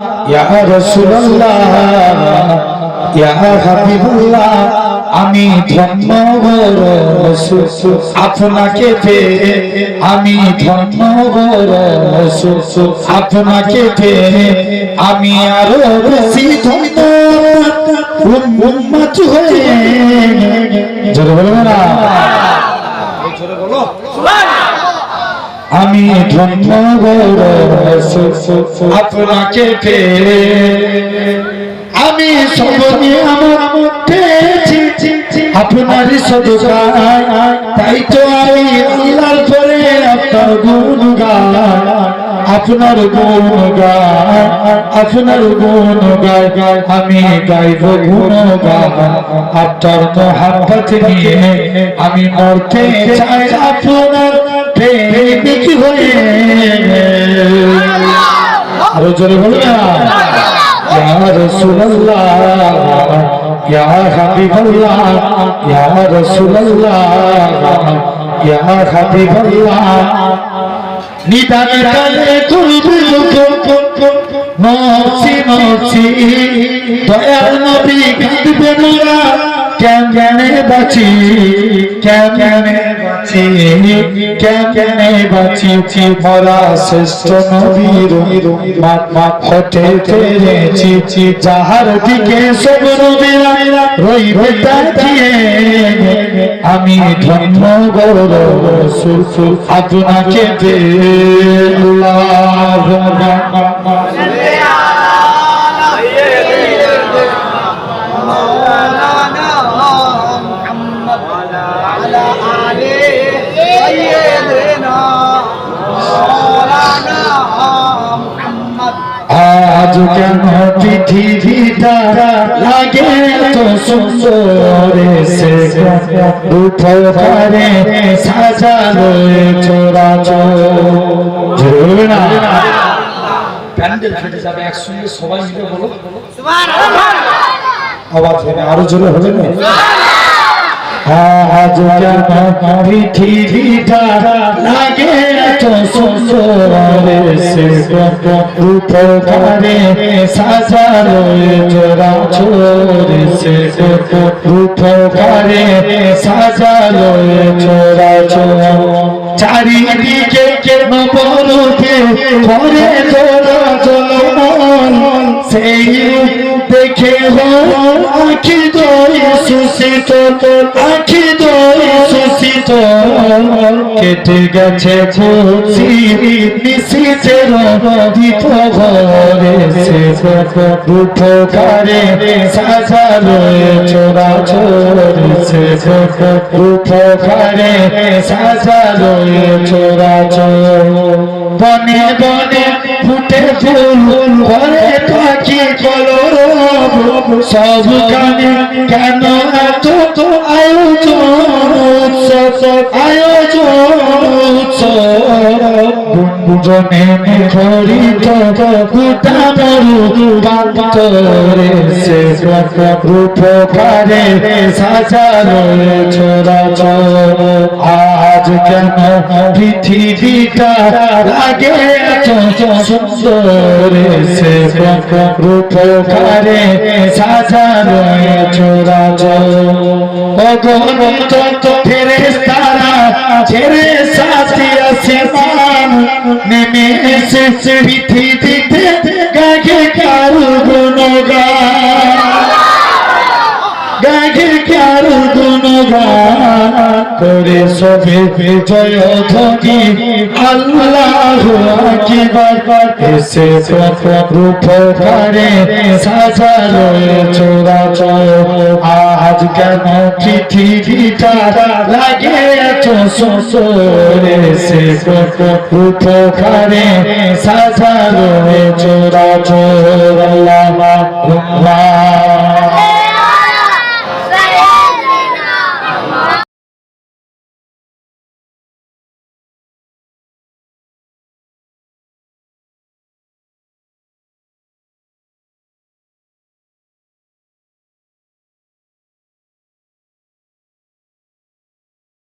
ইয়া রাসূলুল্লাহ ইয়া হাবিবুল্লাহ আমি ধন্য গো রাসূল আপনাকে পেয়ে আমি ধন্য গো রাসূল আপনাকে পেয়ে আমি আরো বেশি ধন্য উম্মত হয়ে জোরে বলো না জোরে বলো আমি ধন্য গো রাসূল আপনাকে পেয়ে আমি সবনি আমার পেয়েছি আপনার সদকায় তাই তো আমি আল্লাহর পরে আপনার গুণ গাই আপনার গুণ গাই আপনার গুণ গাই আমি গাইব গুণ গাই আপনার মোহাব্বত নিয়ে আমি মরতে চাই আপনার প্রেমিক হয়ে আরো জোরে বলো না ইয়া রাসূলুল্লাহ ইয়া হাবিবাল্লাহ ইয়া রাসূলুল্লাহ ইয়া হাবিবাল্লাহ নিদান কালে তুলবে নফসি নফসি দয়াল নবী কাঁদবে মোরা কেমনে বাঁচি কেমনে বাঁচি কেমনে বাঁচি মরা শ্রেষ্ঠ নবীর হতে পেরেছি যাহার দিকে সব নবীরা রইবে তাকিয়ে আমি ধন্য গো রাসূল আপনাকে পেয়ে আল্লাহুম্মা আজ কেন পৃথিবীটা লাগে তো সুন্দর সে উপহারে সাজালো চোরাচোর না প্যান্ডেল ফেটে যাবে একসঙ্গে সবাই মিলে বলো সুবহানাল্লাহ আওয়াজ হবে আরো জোরে হবে না আজ কেন পৃথিবীটা লাগে এত সুন্দর সে উপহারে সাজালো চোরাচোর সে উপহারে সাজালো চোরাচোর চারিদিকে নবরূপে ভরে চোরাচোর সেই দেখে আখি দই সুসিত আখি দই সুসিত কেটে গেছে খুশি নিশিতের দীপ ঘরে সে উপহারে সাজালো চোরাচোর সে উপহারে সাজালো চোরাচোর বনে বনে ফুটে ফুল ঘরে পাখি কলরব সব কানে কেন এত আয়োজন গুঞ্জনে মুখরিত গোটা মরু প্রান্তরে সে উপহারে সাজালো চোরাচোর আজ কেন পৃথিবীটা লাগে এত সুন্দর সে উপহারে সাজালো চোরাচোর অগণিত ফেরেশতারা ছেড়ে সাথী আসমান নেমে এসেছে পৃথিবীতে গায়ে কারু গুণগান গায়ে কারু গুণগান করে সবে জয় ধ্বনি আল্লাহু আকবার এসে উপহারে সাজালো চোরাচোর আজ কেন পৃথিবীটা লাগে এত সুন্দর সে উপহারে সাজালো চোরাচোর আল্লাহুম্মা